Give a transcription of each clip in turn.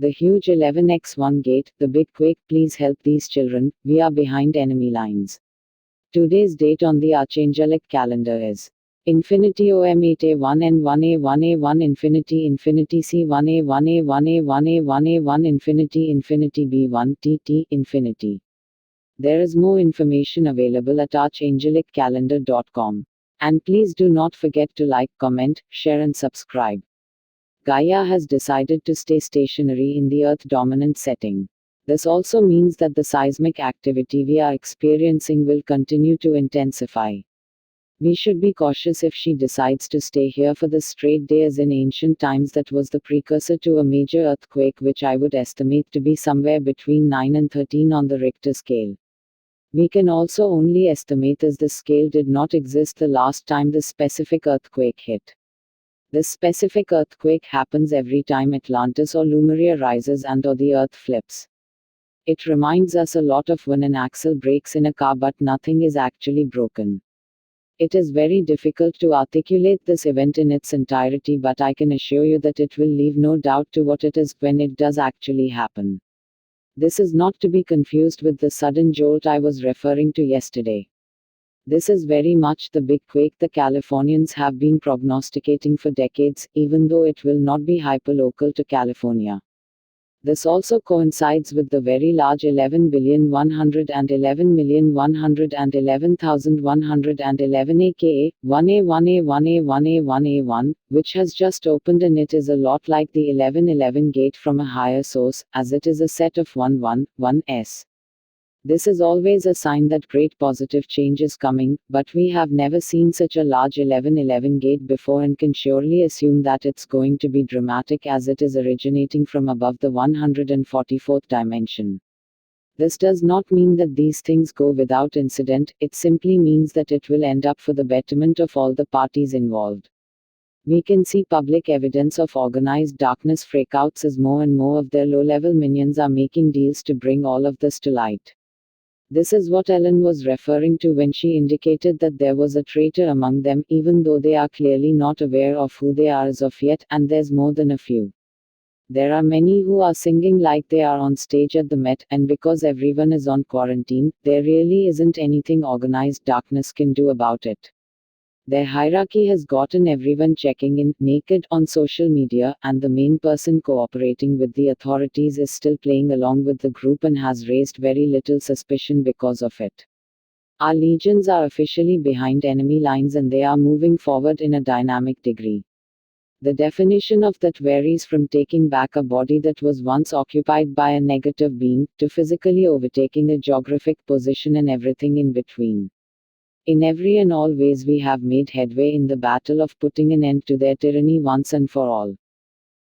The huge 11x1 gate, the big Quake, please help these children, we are behind enemy lines. Today's date on the Archangelic calendar is Infinity OM8A1 N1A1A1 Infinity Infinity C1A1A1A1A1A1 Infinity Infinity B1 TT Infinity. There is more information available at archangeliccalendar.com. And please do not forget to like, comment, share and subscribe. Gaia has decided to stay stationary in the Earth-dominant setting. This also means that the seismic activity we are experiencing will continue to intensify. We should be cautious if she decides to stay here for the straight day, as in ancient times that was the precursor to a major earthquake, which I would estimate to be somewhere between 9 and 13 on the Richter scale. We can also only estimate, as the scale did not exist the last time this specific earthquake hit. This specific earthquake happens every time Atlantis or Lemuria rises and or the earth flips. It reminds us a lot of when an axle breaks in a car but nothing is actually broken. It is very difficult to articulate this event in its entirety, but I can assure you that it will leave no doubt to what it is when it does actually happen. This is not to be confused with the sudden jolt I was referring to yesterday. This is very much the big quake the Californians have been prognosticating for decades, even though it will not be hyperlocal to California. This also coincides with the very large 11,111,111,111 aka 1A1A1A1A1A1, which has just opened, and it is a lot like the 1111 gate from a higher source, as it is a set of 111s. This is always a sign that great positive change is coming, but we have never seen such a large 1111 gate before and can surely assume that it's going to be dramatic, as it is originating from above the 144th dimension. This does not mean that these things go without incident, it simply means that it will end up for the betterment of all the parties involved. We can see public evidence of organized darkness freakouts as more and more of their low-level minions are making deals to bring all of this to light. This is what Ellen was referring to when she indicated that there was a traitor among them, even though they are clearly not aware of who they are as of yet, and there's more than a few. There are many who are singing like they are on stage at the Met, and because everyone is on quarantine, there really isn't anything organized darkness can do about it. Their hierarchy has gotten everyone checking in, naked, on social media, and the main person cooperating with the authorities is still playing along with the group and has raised very little suspicion because of it. Our legions are officially behind enemy lines and they are moving forward in a dynamic degree. The definition of that varies from taking back a body that was once occupied by a negative being, to physically overtaking a geographic position and everything in between. In every and all ways we have made headway in the battle of putting an end to their tyranny once and for all.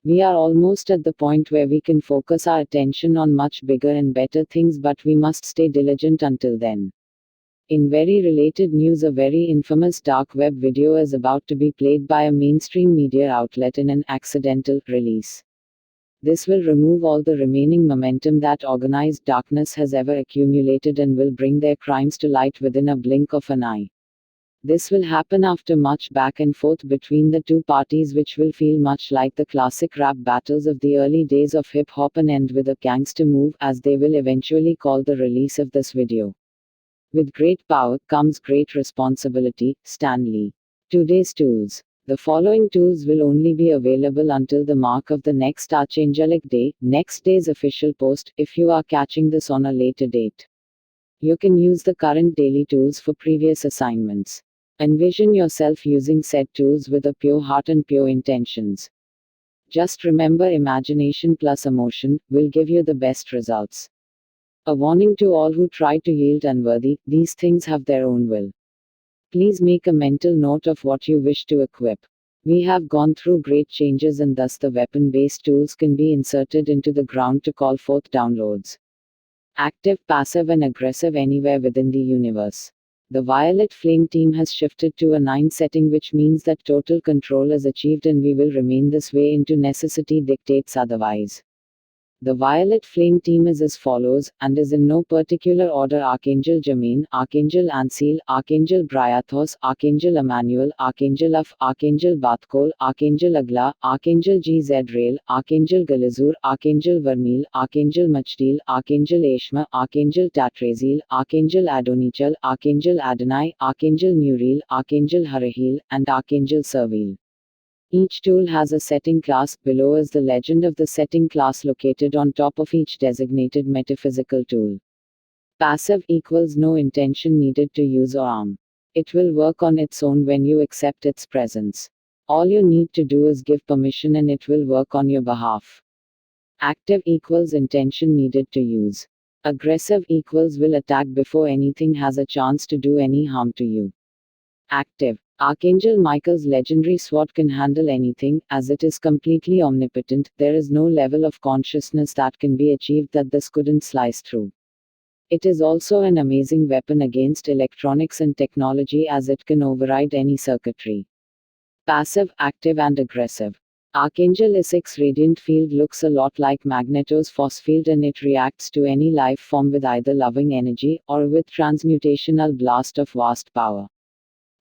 We are almost at the point where we can focus our attention on much bigger and better things, but we must stay diligent until then. In very related news, a very infamous dark web video is about to be played by a mainstream media outlet in an accidental release. This will remove all the remaining momentum that organized darkness has ever accumulated and will bring their crimes to light within a blink of an eye. This will happen after much back and forth between the two parties, which will feel much like the classic rap battles of the early days of hip hop and end with a gangster move, as they will eventually call the release of this video. With great power comes great responsibility. Stan Lee. Today's tools. The following tools will only be available until the mark of the next Archangelic Day, next day's official post, if you are catching this on a later date. You can use the current daily tools for previous assignments. Envision yourself using said tools with a pure heart and pure intentions. Just remember, imagination plus emotion will give you the best results. A warning to all who try to yield unworthy, these things have their own will. Please make a mental note of what you wish to equip. We have gone through great changes and thus the weapon-based tools can be inserted into the ground to call forth downloads. Active, passive and aggressive anywhere within the universe. The Violet Flame team has shifted to a 9 setting, which means that total control is achieved and we will remain this way into necessity dictates otherwise. The Violet Flame team is as follows, and is in no particular order: Archangel Jermaine, Archangel Ansil, Archangel Bryathos, Archangel Emmanuel, Archangel Uf, Archangel Bathkol, Archangel Agla, Archangel G. Zedrael, Archangel Galizur, Archangel Vermil, Archangel Machdil, Archangel Ashma, Archangel Tatrazil, Archangel Adonichal, Archangel Adonai, Archangel Muriel, Archangel Harahil, and Archangel Servil. Each tool has a setting class. Below is the legend of the setting class located on top of each designated metaphysical tool. Passive equals no intention needed to use or arm. It will work on its own when you accept its presence. All you need to do is give permission and it will work on your behalf. Active equals intention needed to use. Aggressive equals will attack before anything has a chance to do any harm to you. Active. Archangel Michael's legendary sword can handle anything, as it is completely omnipotent. There is no level of consciousness that can be achieved that this couldn't slice through. It is also an amazing weapon against electronics and technology, as it can override any circuitry. Passive, active, and aggressive. Archangel Isaac's radiant field looks a lot like Magneto's force field, and it reacts to any life form with either loving energy or with transmutational blast of vast power.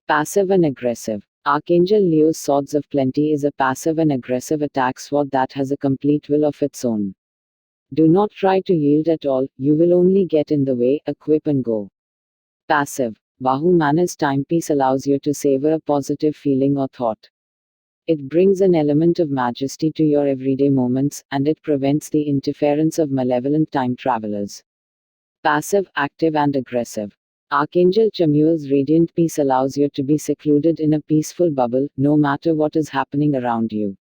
Passive and aggressive. Archangel Leo's Swords of Plenty is a passive and aggressive attack sword that has a complete will of its own. Do not try to yield at all, you will only get in the way. Equip and go. Passive. Bahumana's timepiece allows you to savor a positive feeling or thought. It brings an element of majesty to your everyday moments, and it prevents the interference of malevolent time travelers. Passive, active, and aggressive. Archangel Chamuel's radiant peace allows you to be secluded in a peaceful bubble, no matter what is happening around you.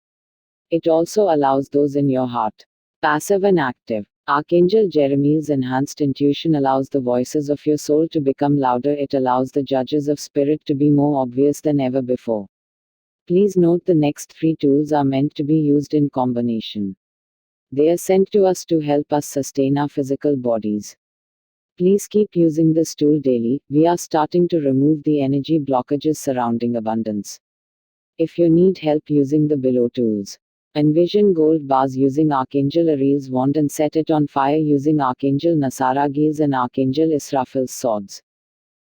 It also allows those in your heart. Passive and active. Archangel Jeremiah's enhanced intuition allows the voices of your soul to become louder. It allows the judges of spirit to be more obvious than ever before. Please note the next 3 tools are meant to be used in combination. They are sent to us to help us sustain our physical bodies. Please keep using this tool daily. We are starting to remove the energy blockages surrounding abundance. If you need help using the below tools, envision gold bars using Archangel Ariel's wand and set it on fire using Archangel Nasaragil's and Archangel Israfil's swords.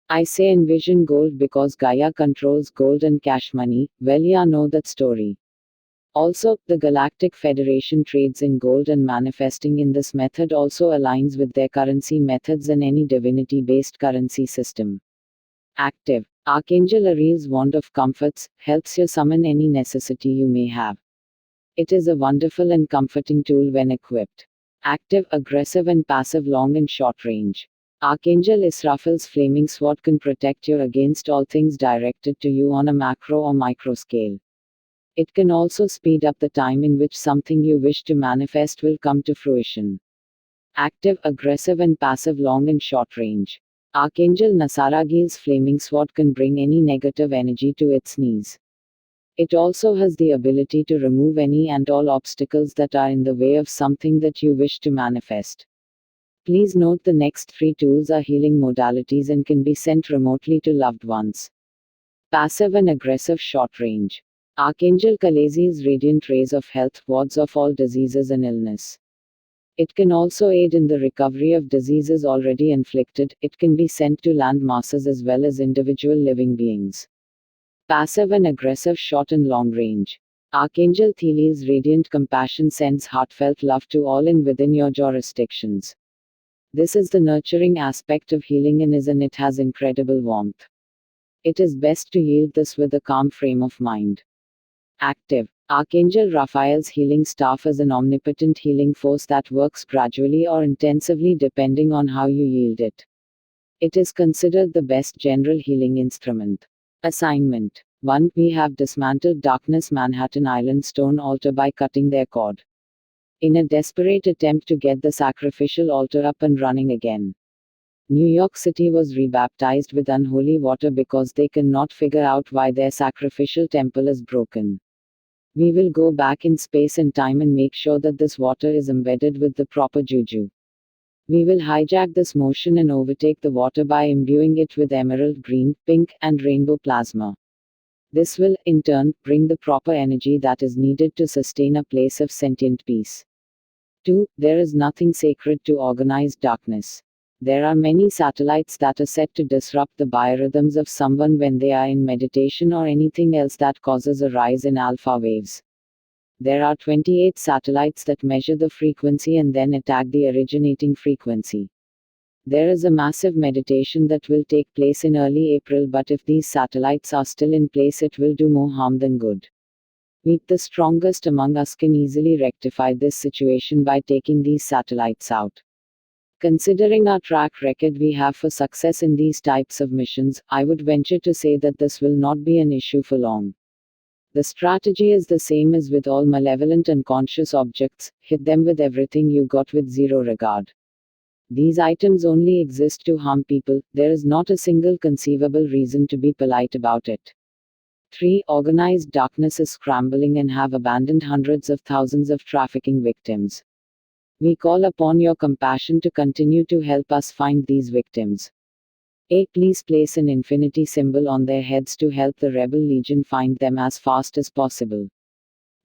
I say envision gold because Gaia controls gold and cash money. Well, ya know that story. Also, the Galactic Federation trades in gold, and manifesting in this method also aligns with their currency methods and any divinity-based currency system. Active. Archangel Ariel's Wand of Comforts helps you summon any necessity you may have. It is a wonderful and comforting tool when equipped. Active, aggressive, and passive, long and short range. Archangel Israfil's flaming sword can protect you against all things directed to you on a macro or micro scale. It can also speed up the time in which something you wish to manifest will come to fruition. Active, aggressive, and passive, long and short range. Archangel Nasaragil's flaming sword can bring any negative energy to its knees. It also has the ability to remove any and all obstacles that are in the way of something that you wish to manifest. Please note the next 3 tools are healing modalities and can be sent remotely to loved ones. Passive and aggressive, short range. Archangel Kalezi's radiant rays of health wards off all diseases and illness. It can also aid in the recovery of diseases already inflicted. It can be sent to land masses as well as individual living beings. Passive and aggressive, short and long range. Archangel Theliel's radiant compassion sends heartfelt love to all in within your jurisdictions. This is the nurturing aspect of healing and it has incredible warmth. It is best to yield this with a calm frame of mind. Active. Archangel Raphael's healing staff is an omnipotent healing force that works gradually or intensively depending on how you yield it. It is considered the best general healing instrument. Assignment 1. We have dismantled Darkness Manhattan Island stone altar by cutting their cord. In a desperate attempt to get the sacrificial altar up and running again. New York City was rebaptized with unholy water because they cannot figure out why their sacrificial temple is broken. We will go back in space and time and make sure that this water is embedded with the proper juju. We will hijack this motion and overtake the water by imbuing it with emerald green, pink, and rainbow plasma. This will, in turn, bring the proper energy that is needed to sustain a place of sentient peace. 2. There is nothing sacred to organized darkness. There are many satellites that are set to disrupt the biorhythms of someone when they are in meditation or anything else that causes a rise in alpha waves. There are 28 satellites that measure the frequency and then attack the originating frequency. There is a massive meditation that will take place in early April, but if these satellites are still in place, it will do more harm than good. We, the strongest among us, can easily rectify this situation by taking these satellites out. Considering our track record we have for success in these types of missions, I would venture to say that this will not be an issue for long. The strategy is the same as with all malevolent unconscious objects: hit them with everything you got with zero regard. These items only exist to harm people, there is not a single conceivable reason to be polite about it. 3. Organized darkness is scrambling and have abandoned hundreds of thousands of trafficking victims. We call upon your compassion to continue to help us find these victims. A. Please place an infinity symbol on their heads to help the Rebel Legion find them as fast as possible.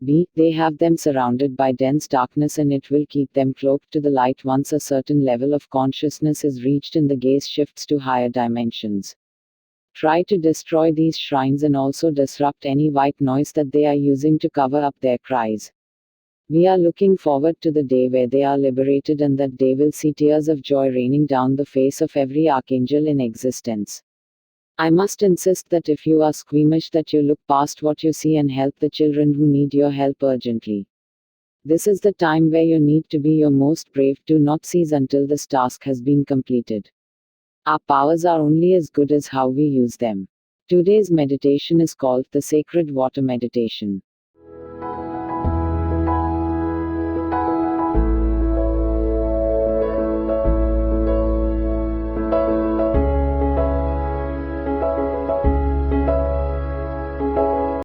B. They have them surrounded by dense darkness and it will keep them cloaked to the light once a certain level of consciousness is reached and the gaze shifts to higher dimensions. Try to destroy these shrines and also disrupt any white noise that they are using to cover up their cries. We are looking forward to the day where they are liberated and that day will see tears of joy raining down the face of every archangel in existence. I must insist that if you are squeamish, that you look past what you see and help the children who need your help urgently. This is the time where you need to be your most brave. Do not cease until this task has been completed. Our powers are only as good as how we use them. Today's meditation is called the Sacred Water Meditation.